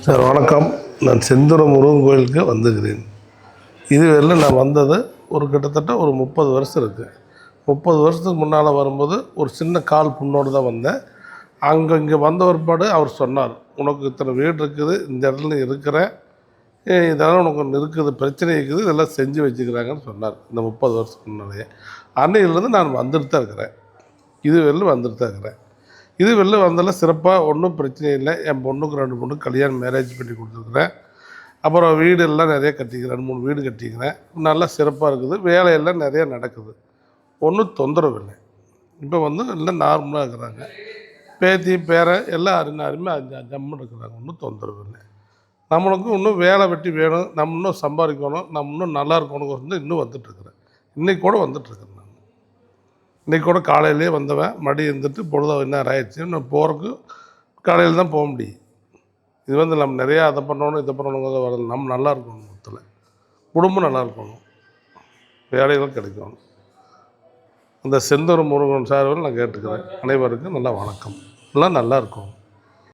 Sir வணக்கம். நான் செந்தூரம் முருகன் கோயிலுக்கு வந்துக்கிறேன். இதுவரையில் நான் வந்தது கிட்டத்தட்ட ஒரு 30 வருஷம் இருக்குது. 30 வருஷத்துக்கு முன்னால் வரும்போது ஒரு சின்ன கால் புண்ணோடு தான் வந்தேன். இங்கே வந்த ஒருபாடு அவர் சொன்னார், உனக்கு இத்தனை வீடு இருக்குது, இந்த இடத்துல இருக்கிற இதெல்லாம் உனக்கு ஒன்று இருக்குது, பிரச்சனை இருக்குது, இதெல்லாம் செஞ்சு வச்சுக்கிறாங்கன்னு சொன்னார். இந்த 30 வருஷத்துக்கு முன்னாலேயே அன்னையிலேருந்து நான் வந்துட்டு தான் இருக்கிறேன். இதுவரையிலும் வந்துட்டு தான் இருக்கிறேன். இது வெளில வந்தாலும் சிறப்பாக ஒன்றும் பிரச்சனை இல்லை. என் பொண்ணுக்கு 2 பொண்ணுக்கு கல்யாணம் மேரேஜ் பண்ணி கொடுத்துருக்குறேன். அப்புறம் வீடெல்லாம் நிறைய கட்டிக்கிறேன், 2 3 வீடு கட்டிக்கிறேன். நல்லா சிறப்பாக இருக்குது. வேலையெல்லாம் நிறையா நடக்குது. ஒன்றும் தொந்தரவு இல்லை. இப்போ எல்லாம் நார்மலாக இருக்கிறாங்க. பேத்தி பேரன் எல்லாம் அருமை ஜம்முன்னு இருக்கிறாங்க. ஒன்றும் தொந்தரவு இல்லை. நம்மளுக்கு இன்னும் வேலை வெட்டி வேணும், நம்ம இன்னும் சம்பாதிக்கணும், நம்ம இன்னும் நல்லா இருக்கணும், இன்னும் வந்துட்டுருக்குறேன். இன்றைக்கி கூட வந்துட்டுருக்குறேன். இன்றைக்கி கூட காலையிலே வந்தவன் மடி இருந்துட்டு பொழுது என்ன ஆயிடுச்சு. நான் போகிறதுக்கு காலையில் தான் போக முடியும். இது நம்ம நிறையா அதை பண்ணணும் இதை பண்ணணுங்கிறத வரல. நம்ம நல்லா இருக்கணும், மொத்தத்தில் குடும்பம் நல்லா இருக்கணும், வேலைகளும் கிடைக்கணும். அந்த செந்தூரம் முருகன் சார்பில் நான் கேட்டுக்கிறேன். அனைவருக்கும் நல்லா வணக்கம். எல்லாம் நல்லா இருக்கும்.